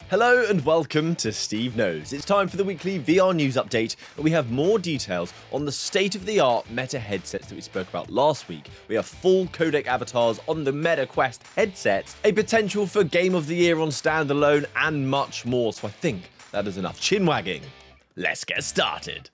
Hello and welcome to SteveKnows. It's time for the weekly VR news update, and we have more details on the state-of-the-art Meta headsets that we spoke about last week. We have full Codec Avatars on the Meta Quest headsets, a potential for Game of the Year on standalone, and much more. So I think that is enough chin-wagging. Let's get started.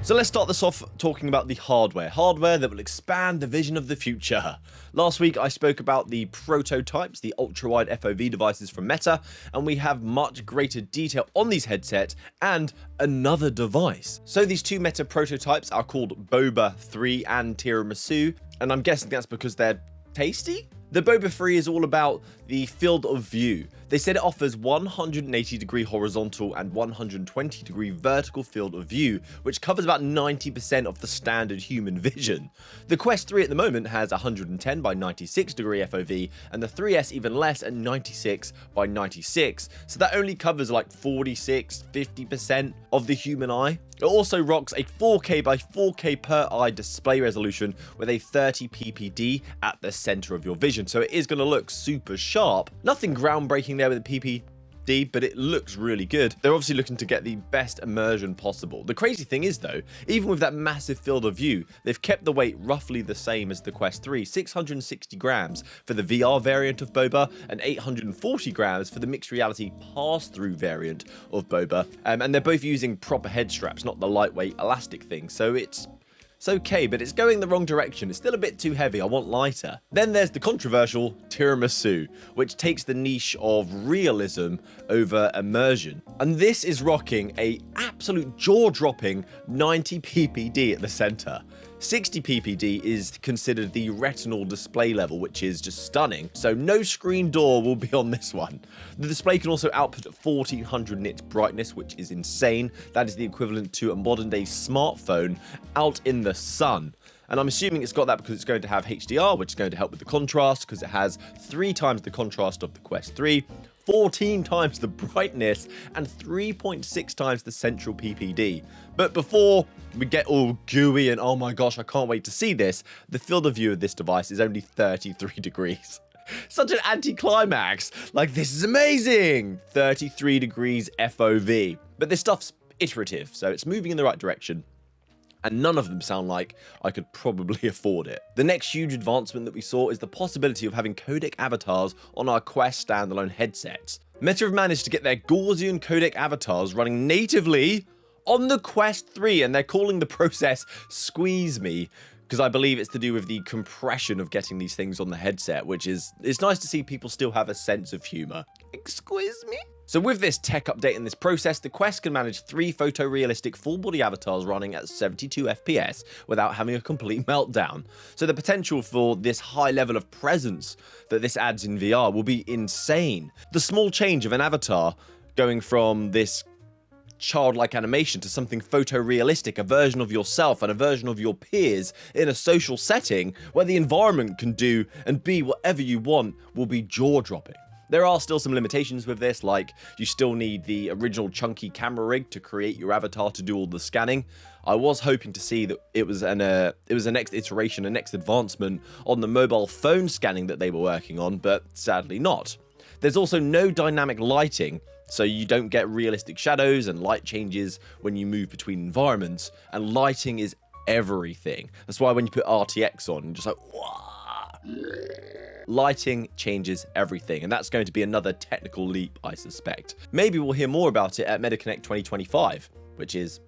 So let's start this off talking about the hardware that will expand the vision of the future. Last week I spoke about the prototypes, the ultra-wide FOV devices from Meta, and we have much greater detail on these headsets and another device. So these two Meta prototypes are called Boba 3 and Tiramisu, and I'm guessing that's because they're tasty? The Boba 3 is all about the field of view. They said it offers 180-degree horizontal and 120-degree vertical field of view, which covers about 90% of the standard human vision. The Quest 3 at the moment has 110 by 96 degree FOV, and the 3S even less at 96 by 96, so that only covers like 46-50% of the human eye. It also rocks a 4K by 4K per eye display resolution with a 30 ppd at the center of your vision, so it is going to look super sharp. Nothing groundbreaking there with the ppd, but it looks really good. They're obviously looking to get the best immersion possible. The crazy thing is though, even with that massive field of view, they've kept the weight roughly the same as the Quest 3, 660 grams for the VR variant of Boba and 840 grams for the mixed reality pass-through variant of Boba. And they're both using proper head straps, not the lightweight elastic thing, so it's okay, but it's going the wrong direction. It's still a bit too heavy. I want lighter. Then there's the controversial Tiramisu, which takes the niche of realism over immersion. And this is rocking a absolute jaw-dropping 90 ppd at the center. 60 ppd is considered the retinal display level, which is just stunning. So no screen door will be on this one. The display can also output at 1400 nits brightness, which is insane. That is the equivalent to a modern day smartphone out in the sun. And I'm assuming it's got that because it's going to have HDR, which is going to help with the contrast, because it has 3 times the contrast of the Quest 3, 14 times the brightness, and 3.6 times the central PPD. But before we get all gooey and oh my gosh, I can't wait to see this, the field of view of this device is only 33 degrees. Such an anticlimax. Like, this is amazing. 33 degrees FOV. But this stuff's iterative, so it's moving in the right direction, and none of them sound like I could probably afford it. The next huge advancement that we saw is the possibility of having codec avatars on our Quest standalone headsets. Meta have managed to get their Gaussian codec avatars running natively on the Quest 3, and they're calling the process Squeeze Me, because I believe it's to do with the compression of getting these things on the headset, which is, it's nice to see people still have a sense of humor. Excuse me? So with this tech update in this process, the Quest can manage 3 photorealistic full-body avatars running at 72 FPS without having a complete meltdown. So the potential for this high level of presence that this adds in VR will be insane. The small change of an avatar going from this childlike animation to something photorealistic, a version of yourself and a version of your peers in a social setting where the environment can do and be whatever you want, will be jaw-dropping. There are still some limitations with this, like you still need the original chunky camera rig to create your avatar to do all the scanning. I was hoping to see that it was a next iteration, a next advancement on the mobile phone scanning that they were working on, but sadly not. There's also no dynamic lighting, so you don't get realistic shadows and light changes when you move between environments, and lighting is everything. That's why when you put RTX on, you're just like, wah! Lighting changes everything, and that's going to be another technical leap, I suspect. Maybe we'll hear more about it at MetaConnect 2025, which is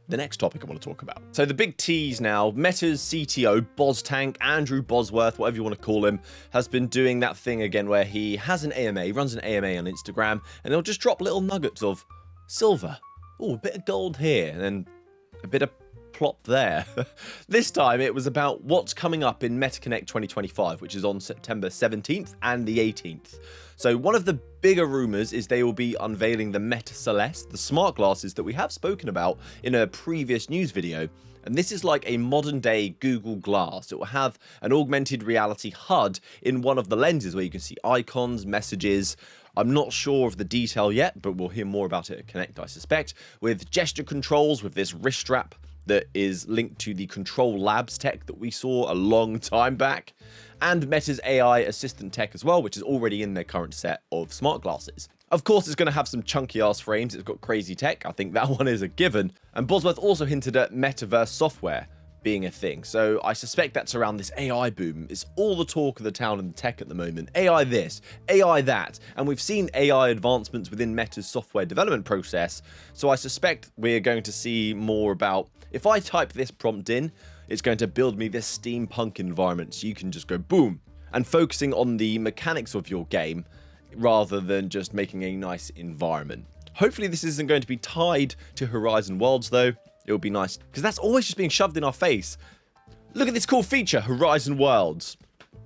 the next topic I want to talk about. So the big tease now, Meta's CTO, Boztank, Andrew Bosworth, whatever you want to call him, has been doing that thing again where he has an AMA, runs an AMA on Instagram, and he'll just drop little nuggets of silver. Oh, a bit of gold here, and then a bit of plop there. This time it was about what's coming up in MetaConnect 2025, which is on September 17th and the 18th. So one of the bigger rumors is they will be unveiling the Meta Celeste, the smart glasses that we have spoken about in a previous news video. And this is like a modern day Google Glass. It will have an augmented reality HUD in one of the lenses where you can see icons, messages. I'm not sure of the detail yet, but we'll hear more about it at Connect, I suspect, with gesture controls with this wrist strap that is linked to the Control Labs tech that we saw a long time back. and Meta's AI assistant tech as well, which is already in their current set of smart glasses. Of course, it's going to have some chunky ass frames. It's got crazy tech. I think that one is a given. And Bosworth also hinted at metaverse software being a thing. So I suspect that's around this AI boom. It's all the talk of the town and the tech at the moment. AI this, AI that. And we've seen AI advancements within Meta's software development process. So I suspect we're going to see more about, if I type this prompt in, it's going to build me this steampunk environment. So you can just go boom. And focusing on the mechanics of your game rather than just making a nice environment. Hopefully this isn't going to be tied to Horizon Worlds though. It would be nice, because that's always just being shoved in our face. Look at this cool feature, Horizon Worlds.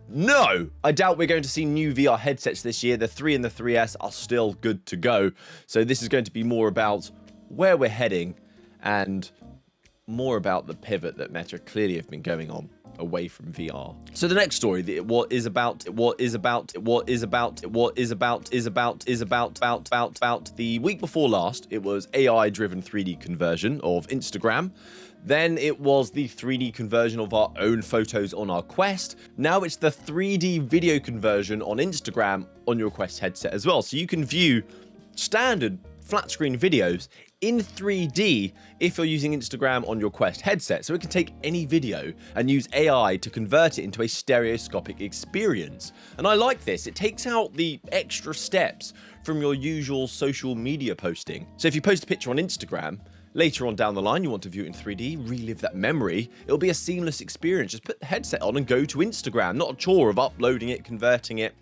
No! I doubt we're going to see new VR headsets this year. The 3 and the 3S are still good to go. So this is going to be more about where we're heading and more about the pivot that Meta clearly have been going on away from VR. So the next story, the week before last, it was AI-driven 3D conversion of Instagram. Then it was the 3D conversion of our own photos on our Quest. Now it's the 3D video conversion on Instagram on your Quest headset as well. So you can view standard flat screen videos in 3D if you're using Instagram on your Quest headset. So it can take any video and use AI to convert it into a stereoscopic experience. And I like this. It takes out the extra steps from your usual social media posting. So if you post a picture on Instagram, later on down the line, you want to view it in 3D, relive that memory, it'll be a seamless experience. Just put the headset on and go to Instagram, not a chore of uploading it, converting it.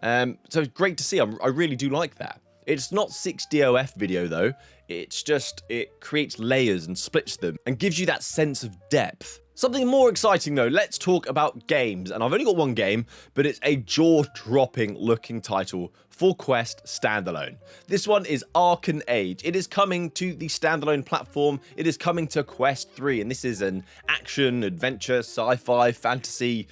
So it's great to see. I really do like that. It's not 6DOF video though, it's just, it creates layers and splits them and gives you that sense of depth. Something more exciting though, let's talk about games. And I've only got one game, but it's a jaw-dropping looking title for Quest standalone. This one is Arken Age. It is coming to the standalone platform. It is coming to Quest 3, and this is an action, adventure, sci-fi, fantasy,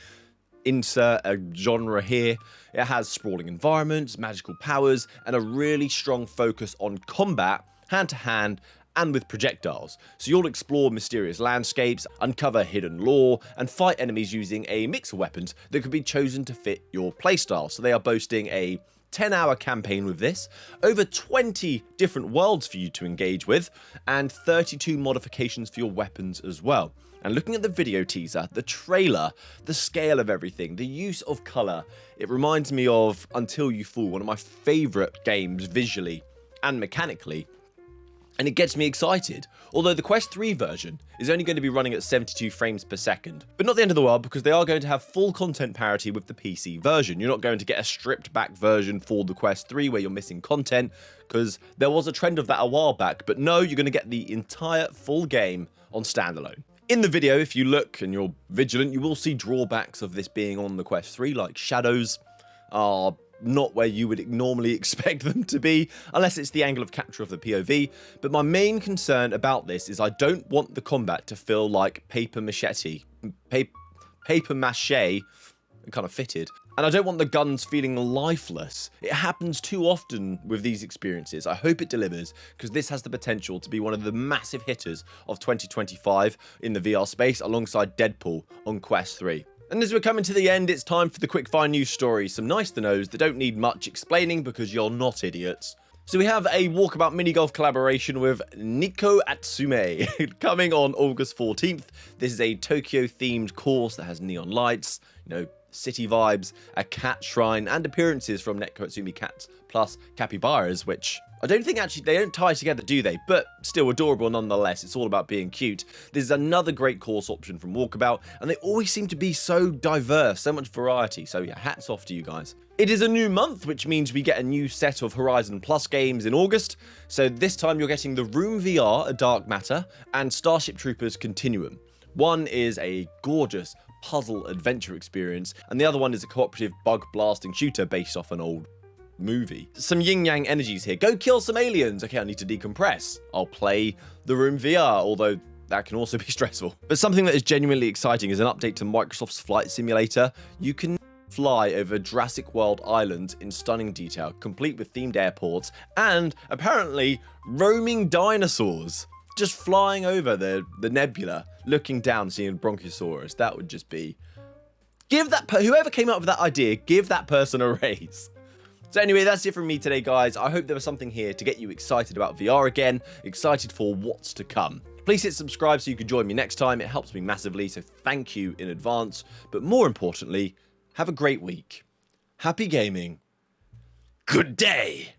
insert a genre here. It has sprawling environments, magical powers, and a really strong focus on combat, hand-to-hand, and with projectiles. So you'll explore mysterious landscapes, uncover hidden lore, and fight enemies using a mix of weapons that could be chosen to fit your playstyle. So they are boasting a 10-hour campaign with this, over 20 different worlds for you to engage with, and 32 modifications for your weapons as well. And looking at the video teaser, the trailer, the scale of everything, the use of colour, it reminds me of Until You Fall, one of my favourite games visually and mechanically. And it gets me excited, although the Quest 3 version is only going to be running at 72 frames per second. But not the end of the world, because they are going to have full content parity with the PC version. You're not going to get a stripped back version for the Quest 3 where you're missing content, because there was a trend of that a while back. But no, you're going to get the entire full game on standalone. In the video, if you look and you're vigilant, you will see drawbacks of this being on the Quest 3, like shadows are not where you would normally expect them to be, unless it's the angle of capture of the POV. But my main concern about this is I don't want the combat to feel like paper mache, kind of fitted. And I don't want the guns feeling lifeless. It happens too often with these experiences. I hope it delivers, because this has the potential to be one of the massive hitters of 2025 in the VR space, alongside Deadpool on Quest 3. And as we're coming to the end, it's time for the quickfire news stories. Some nice to knows that don't need much explaining because you're not idiots. So we have a Walkabout mini golf collaboration with Nico Atsume coming on August 14th. This is a Tokyo themed course that has neon lights, city vibes, a cat shrine, and appearances from Neko Atsume cats plus capybaras, which I don't think actually they don't tie together, do they? But still adorable nonetheless. It's all about being cute. This is another great course option from Walkabout, and they always seem to be so diverse, so much variety. So yeah, hats off to you guys. It is a new month, which means we get a new set of Horizon Plus games in August. So this time you're getting the Room VR, A Dark Matter, and Starship Troopers Continuum. One is a gorgeous puzzle adventure experience, and the other one is a cooperative bug blasting shooter based off an old movie. Some yin-yang energies here. Go kill some aliens. Okay, I need to decompress. I'll play the Room VR, although that can also be stressful. But something that is genuinely exciting is an update to Microsoft's Flight Simulator. You can fly over Jurassic World Island in stunning detail, complete with themed airports, and apparently roaming dinosaurs. Just flying over the nebula, looking down, seeing Bronchosaurus. That would just be Give that whoever came up with that idea, give that person a raise. So anyway, that's it from me today, guys. I hope there was something here to get you excited about VR again, excited for what's to come. Please hit subscribe so you can join me next time. It helps me massively, so thank you in advance. But more importantly, have a great week. Happy gaming. Good day.